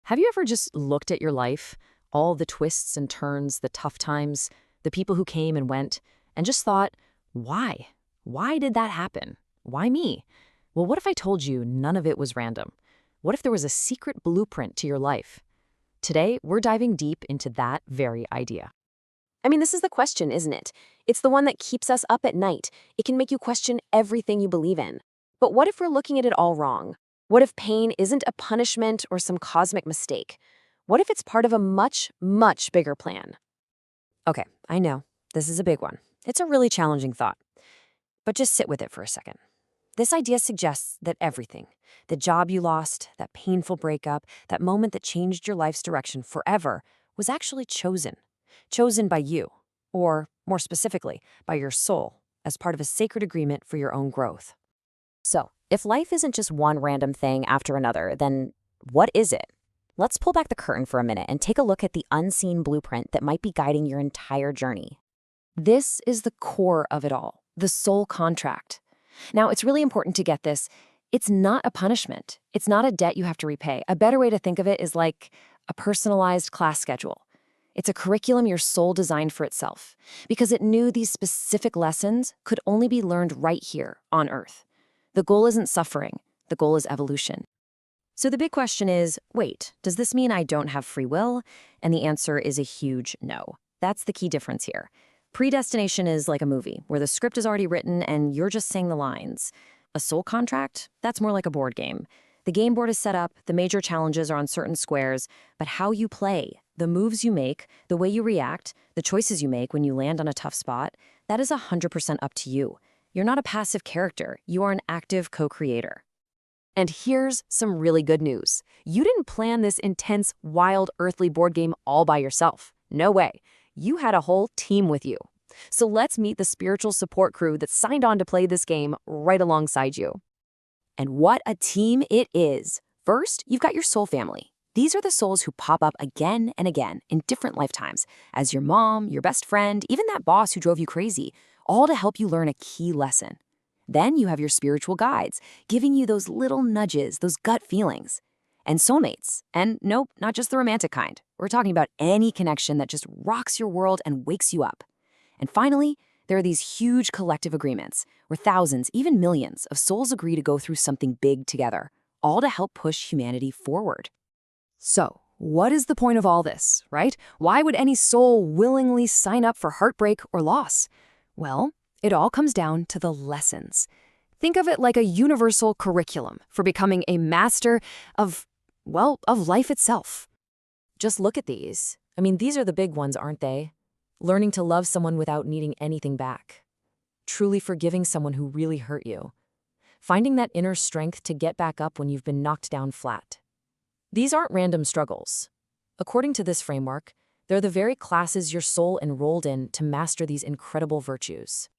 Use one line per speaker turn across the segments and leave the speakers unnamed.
Have you ever just looked at your life, all the twists and turns, the tough times, the people who came and went, and just thought, why? Why did that happen? Why me? Well, what if I told you none of it was random? What if there was a secret blueprint to your life? Today, we're diving deep into that very idea.
I mean, this is the question, isn't it? It's the one that keeps us up at night. It can make you question everything you believe in. But what if we're looking at it all wrong? What if pain isn't a punishment or some cosmic mistake? What if it's part of a much, much bigger plan? Okay, I know, this is a big one. It's a really challenging thought. But just sit with it for a second. This idea suggests that everything, the job you lost, that painful breakup, that moment that changed your life's direction forever, was actually chosen. Chosen by you, or more specifically, by your soul, as part of a sacred agreement for your own growth. So, if life isn't just one random thing after another, then what is it? Let's pull back the curtain for a minute and take a look at the unseen blueprint that might be guiding your entire journey. This is the core of it all, the soul contract. Now, it's really important to get this. It's not a punishment. It's not a debt you have to repay. A better way to think of it is like a personalized class schedule. It's a curriculum your soul designed for itself, because it knew these specific lessons could only be learned right here on Earth. The goal isn't suffering. The goal is evolution. So the big question is, wait, does this mean I don't have free will? And the answer is a huge no. That's the key difference here. Predestination is like a movie, where the script is already written and you're just saying the lines. A soul contract? That's more like a board game. The game board is set up, the major challenges are on certain squares, but how you play, the moves you make, the way you react, the choices you make when you land on a tough spot, that is 100% up to you. You're not a passive character, you are an active co-creator. And here's some really good news. You didn't plan this intense, wild, earthly board game all by yourself. No way. You had a whole team with you. So let's meet the spiritual support crew that signed on to play this game right alongside you. And what a team it is. First, you've got your soul family. These are the souls who pop up again and again in different lifetimes, as your mom, your best friend, even that boss who drove you crazy, all to help you learn a key lesson. Then you have your spiritual guides, giving you those little nudges, those gut feelings. And soulmates. And nope, not just the romantic kind. We're talking about any connection that just rocks your world and wakes you up. And finally, there are these huge collective agreements where thousands, even millions, of souls agree to go through something big together, all to help push humanity forward. So, what is the point of all this, right? Why would any soul willingly sign up for heartbreak or loss? Well, it all comes down to the lessons. Think of it like a universal curriculum for becoming a master of life itself. Just look at these. I mean, these are the big ones, aren't they? Learning to love someone without needing anything back. Truly forgiving someone who really hurt you. Finding that inner strength to get back up when you've been knocked down flat. These aren't random struggles. According to this framework, they're the very classes your soul enrolled in to master these incredible virtues.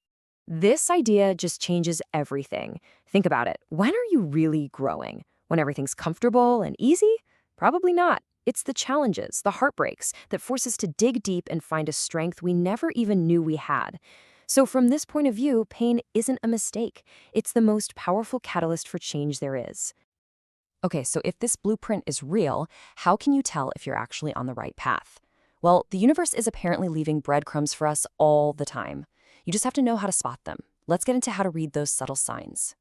This idea just changes everything. Think about it. When are you really growing? When everything's comfortable and easy? Probably not. It's the challenges, the heartbreaks, that force us to dig deep and find a strength we never even knew we had. So from this point of view, pain isn't a mistake. It's the most powerful catalyst for change there is. Okay, so if this blueprint is real, how can you tell if you're actually on the right path? Well, the universe is apparently leaving breadcrumbs for us all the time. You just have to know how to spot them. Let's get into how to read those subtle signs.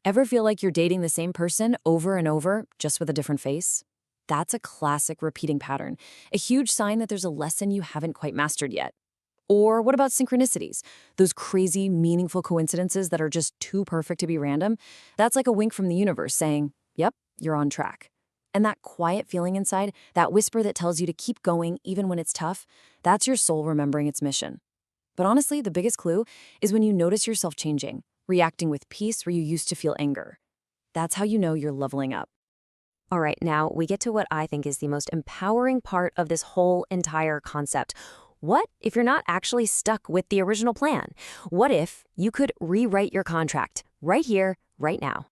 Ever feel like you're dating the same person over and over, just with a different face? That's a classic repeating pattern, a huge sign that there's a lesson you haven't quite mastered yet. Or what about synchronicities? Those crazy, meaningful coincidences that are just too perfect to be random? That's like a wink from the universe saying, yep, you're on track. And that quiet feeling inside, that whisper that tells you to keep going even when it's tough, that's your soul remembering its mission. But honestly, the biggest clue is when you notice yourself changing, reacting with peace where you used to feel anger. That's how you know you're leveling up. All right, now we get to what I think is the most empowering part of this whole entire concept. What if you're not actually stuck with the original plan? What if you could rewrite your contract right here, right now?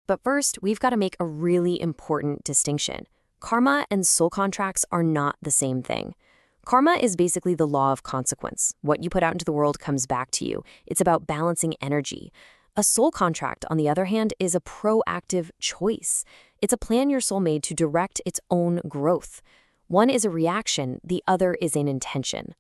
But first, we've got to make a really important distinction. Karma and soul contracts are not the same thing. Karma is basically the law of consequence. What you put out into the world comes back to you. It's about balancing energy. A soul contract, on the other hand, is a proactive choice. It's a plan your soul made to direct its own growth. One is a reaction, the other is an intention.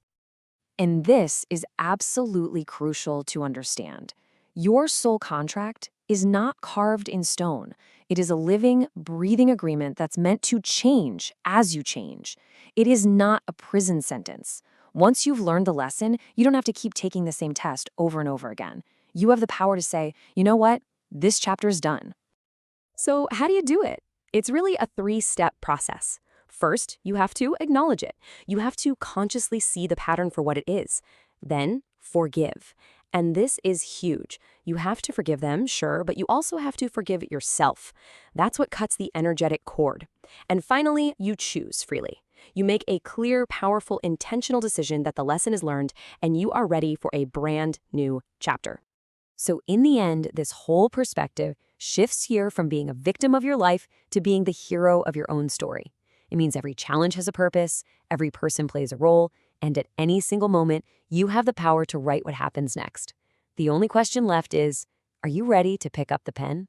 And this is absolutely crucial to understand. Your soul contract is not carved in stone. It is a living, breathing agreement that's meant to change as you change. It is not a prison sentence. Once you've learned the lesson, you don't have to keep taking the same test over and over again. You have the power to say, you know what? This chapter is done. So, how do you do it? It's really a three-step process. First, you have to acknowledge it. You have to consciously see the pattern for what it is. Then, forgive. And this is huge. You have to forgive them, sure, but you also have to forgive yourself. That's what cuts the energetic cord. And finally, you choose freely. You make a clear, powerful, intentional decision that the lesson is learned and you are ready for a brand new chapter. So in the end, this whole perspective shifts here from being a victim of your life to being the hero of your own story. It means every challenge has a purpose, every person plays a role, and at any single moment, you have the power to write what happens next. The only question left is, are you ready to pick up the pen?